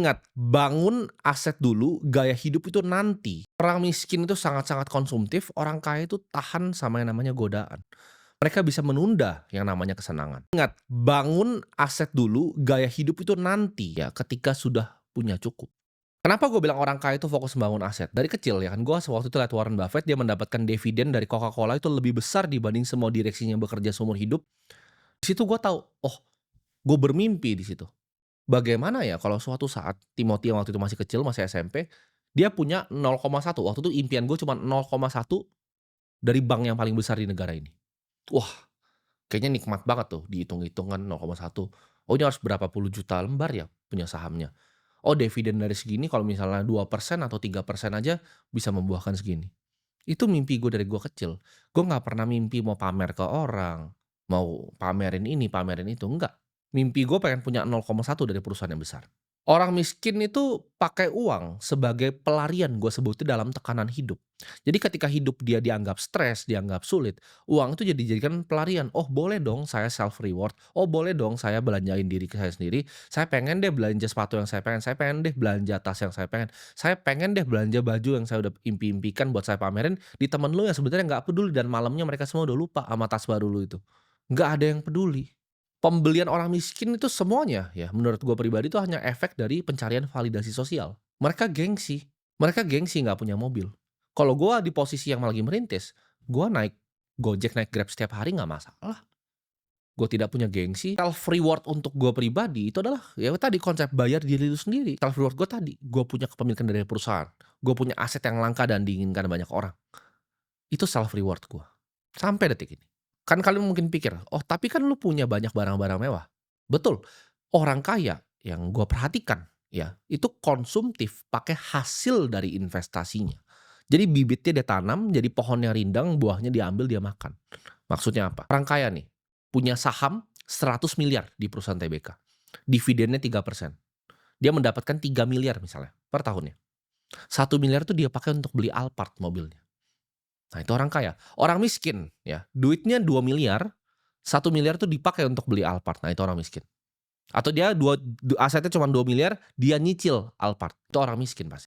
Ingat, bangun aset dulu, gaya hidup itu nanti. Orang miskin itu sangat-sangat konsumtif, orang kaya itu tahan sama yang namanya godaan. Mereka bisa menunda yang namanya kesenangan. Ingat, bangun aset dulu, gaya hidup itu nanti ya ketika sudah punya cukup. Kenapa gue bilang orang kaya itu fokus membangun aset? Dari kecil ya kan, gue waktu itu lihat Warren Buffett, dia mendapatkan dividen dari Coca-Cola itu lebih besar dibanding semua direksinya yang bekerja seumur hidup. Di situ gue tahu, oh, gue bermimpi di situ. Bagaimana ya kalau suatu saat Timothy yang waktu itu masih kecil, masih SMP, dia punya 0,1, waktu itu impian gue cuma 0,1 dari bank yang paling besar di negara ini. Wah, kayaknya nikmat banget tuh dihitung-hitung kan 0,1. Oh, ini harus berapa puluh juta lembar ya punya sahamnya. Oh, dividen dari segini kalau misalnya 2% atau 3% aja bisa membuahkan segini. Itu mimpi gue dari gue kecil. Gue nggak pernah mimpi mau pamer ke orang, mau pamerin ini, pamerin itu, enggak. Mimpi gue pengen punya 0,1 dari perusahaan yang besar. Orang miskin itu pakai uang sebagai pelarian, gue sebutnya, dalam tekanan hidup. Jadi ketika hidup dia dianggap stres, dianggap sulit, uang itu jadi dijadikan pelarian. Oh, boleh dong saya self reward, oh boleh dong saya belanjain diri saya sendiri, saya pengen deh belanja sepatu yang saya pengen deh belanja tas yang saya pengen deh belanja baju yang saya udah impi-impikan buat saya pamerin di temen lu yang sebenarnya nggak peduli dan malamnya mereka semua udah lupa sama tas baru lu itu. Nggak ada yang peduli. Pembelian orang miskin itu semuanya ya menurut gue pribadi itu hanya efek dari pencarian validasi sosial. Mereka gengsi nggak punya mobil. Kalau gue di posisi yang lagi merintis, gue naik Gojek, naik Grab setiap hari nggak masalah. Gue tidak punya gengsi. Self reward untuk gue pribadi itu adalah ya tadi konsep bayar diri lu sendiri. Self reward gue tadi, gue punya kepemilikan dari perusahaan, gue punya aset yang langka dan diinginkan banyak orang. Itu self reward gue. Sampai detik ini. Kan kalian mungkin pikir, "Oh, tapi kan lu punya banyak barang-barang mewah." Betul, orang kaya yang gue perhatikan ya, itu konsumtif pakai hasil dari investasinya. Jadi bibitnya dia tanam, jadi pohonnya rindang, buahnya diambil dia makan. Maksudnya apa? Orang kaya nih, punya saham 100 miliar di perusahaan TBK, dividennya 3%. Dia mendapatkan 3 miliar misalnya per tahunnya. 1 miliar itu dia pakai untuk beli Alphard mobilnya. Nah, itu orang kaya. Orang miskin ya, duitnya 2 miliar, 1 miliar tuh dipakai untuk beli Alphard. Nah, itu orang miskin. Atau dia asetnya cuma 2 miliar, dia nyicil Alphard. Itu orang miskin pasti.